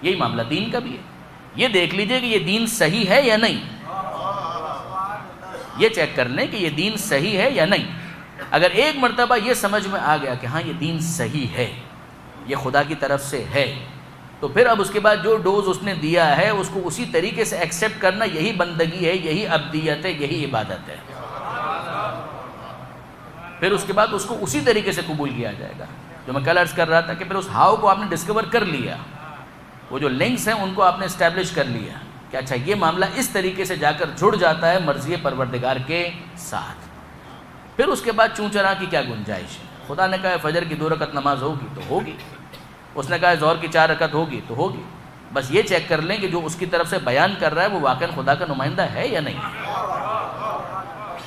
یہی معاملہ دین کا بھی ہے. یہ دیکھ لیجئے کہ یہ دین صحیح ہے یا نہیں, یہ چیک کر لیں کہ یہ دین صحیح ہے یا نہیں. اگر ایک مرتبہ یہ سمجھ میں آ گیا کہ ہاں یہ دین صحیح ہے, یہ خدا کی طرف سے ہے, تو پھر اب اس کے بعد جو ڈوز اس نے دیا ہے اس کو اسی طریقے سے ایکسیپٹ کرنا, یہی بندگی ہے, یہی عبدیت ہے, یہی عبادت ہے. پھر اس کے بعد اس کو اسی طریقے سے قبول کیا جائے گا. جو میں کل عرض کر رہا تھا کہ پھر اس ہاؤ کو آپ نے ڈسکور کر لیا, وہ جو لنکس ہیں ان کو آپ نے اسٹیبلش کر لیا کہ اچھا یہ معاملہ اس طریقے سے جا کر جڑ جاتا ہے مرضی پروردگار کے ساتھ. پھر اس کے بعد چون چرا کی کیا گنجائش ہے. خدا نے کہا فجر کی 2 رکعت نماز ہوگی تو ہوگی, اس نے کہا ظہر کی 4 رکعت ہوگی تو ہوگی. بس یہ چیک کر لیں کہ جو اس کی طرف سے بیان کر رہا ہے وہ واقعا خدا کا نمائندہ ہے یا نہیں.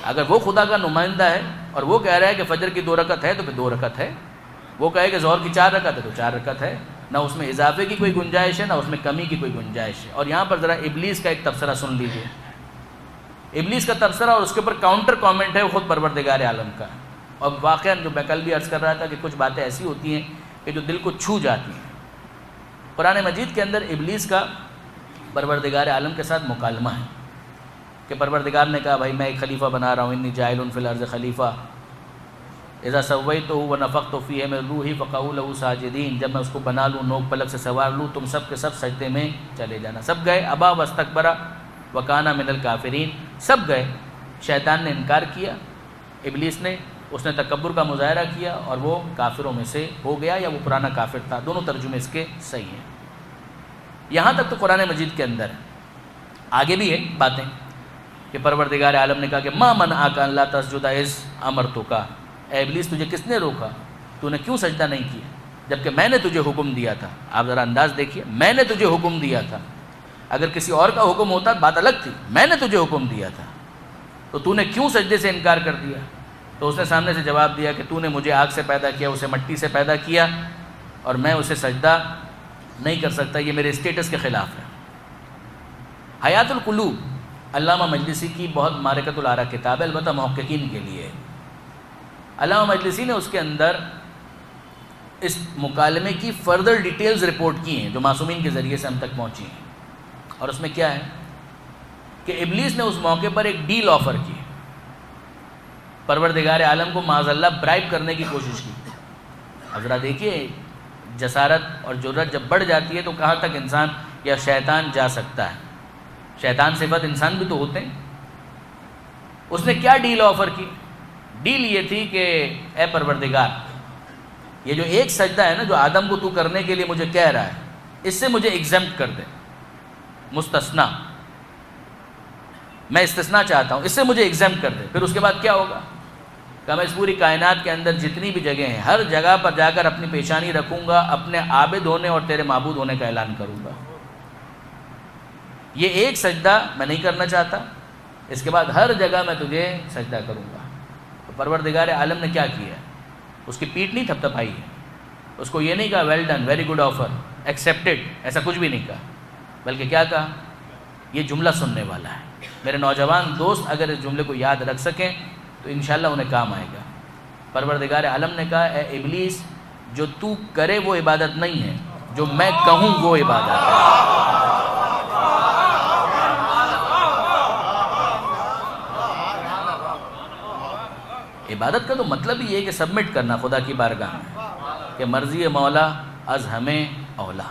اگر وہ خدا کا نمائندہ ہے اور وہ کہہ رہا ہے کہ فجر کی 2 رکعت ہے تو پھر 2 رکعت ہے, وہ کہے کہ ظہر کی 4 رکعت ہے تو 4 رکعت ہے, نہ اس میں اضافے کی کوئی گنجائش ہے نہ اس میں کمی کی کوئی گنجائش ہے. اور یہاں پر ذرا ابلیس کا ایک تبصرہ سن لیجئے. ابلیس کا تبصرہ اور اس کے اوپر کاؤنٹر کامنٹ ہے خود پروردگار عالم کا. اور واقعا جو میں کل بھی عرض کر رہا تھا کہ کچھ باتیں ایسی ہوتی ہیں کہ جو دل کو چھو جاتی ہیں. قرآن مجید کے اندر ابلیس کا پروردگار عالم کے ساتھ مکالمہ ہے کہ پروردگار نے کہا بھائی میں ایک خلیفہ بنا رہا ہوں, انی جاعل فی الارض خلیفہ, اذا سویتہ ونفخت فیہ من روحی فقعوا لہ ساجدین, جب میں اس کو بنا لوں, نوک پلک سے سوار لوں, تم سب کے سب سجدے میں چلے جانا. سب گئے, ابا واستکبر وکان من الکافرین, سب گئے. شیطان نے انکار کیا, ابلیس نے, اس نے تکبر کا مظاہرہ کیا اور وہ کافروں میں سے ہو گیا, یا وہ پرانا کافر تھا. دونوں ترجمے اس کے صحیح ہیں. یہاں تک تو قرآن مجید کے اندر آگے بھی ہے باتیں کہ پروردگار عالم نے کہا کہ ما منعک ان لا تسجد اذ امرتک, اے ابلیس تجھے کس نے روکا, تو نے کیوں سجدہ نہیں کیا جبکہ میں نے تجھے حکم دیا تھا. آپ ذرا انداز دیکھیے, میں نے تجھے حکم دیا تھا. اگر کسی اور کا حکم ہوتا بات الگ تھی, میں نے تجھے حکم دیا تھا تو نے کیوں سجدے سے انکار کر دیا. تو اس نے سامنے سے جواب دیا کہ تو نے مجھے آگ سے پیدا کیا, اسے مٹی سے پیدا کیا, اور میں اسے سجدہ نہیں کر سکتا, یہ میرے اسٹیٹس کے خلاف ہے. حیات القلوب علامہ مجلسی کی بہت معرکۃ الآراء کتاب ہے, البتہ محققین کے لیے. علامہ مجلسی نے اس کے اندر اس مکالمے کی فردر ڈیٹیلز رپورٹ کی ہیں جو معصومین کے ذریعے سے ہم تک پہنچی ہیں. اور اس میں کیا ہے کہ ابلیس نے اس موقع پر ایک ڈیل آفر کی, پروردگار عالم کو معاذ اللہ برائب کرنے کی کوشش کی. حضرات دیکھیے جسارت اور جرأت جب بڑھ جاتی ہے تو کہاں تک انسان یا شیطان جا سکتا ہے. شیطان صفت انسان بھی تو ہوتے ہیں. اس نے کیا ڈیل آفر کی؟ ڈیل یہ تھی کہ اے پروردگار, یہ جو ایک سجدہ ہے نا جو آدم کو تو کرنے کے لیے مجھے کہہ رہا ہے, اس سے مجھے ایگزمپٹ کر دے, مستثنا, میں استثناء چاہتا ہوں, اس سے مجھے ایگزمپٹ کر دے. پھر اس کے بعد کیا ہوگا کہ میں اس پوری کائنات کے اندر جتنی بھی جگہیں ہیں ہر جگہ پر جا کر اپنی پیشانی رکھوں گا, اپنے عابد ہونے اور تیرے معبود ہونے کا اعلان کروں گا. یہ ایک سجدہ میں نہیں کرنا چاہتا, اس کے بعد ہر جگہ میں تجھے سجدہ کروں گا. تو پروردگار عالم نے کیا کیا, اس کی پیٹھ نہیں تھپتھپائی ہے, اس کو یہ نہیں کہا well done, very good offer, accepted, ایسا کچھ بھی نہیں کہا, بلکہ کیا کہا, یہ جملہ سننے والا ہے. میرے نوجوان دوست اگر اس جملے کو یاد رکھ سکیں تو انشاءاللہ انہیں کام آئے گا. پروردگار عالم نے کہا اے ابلیس, جو تو کرے وہ عبادت نہیں ہے, جو میں کہوں وہ عبادت ہے. عبادت کا تو مطلب ہی یہ ہے کہ سبمٹ کرنا خدا کی بارگاہ میں کہ مرضی مولا از ہمیں اولا.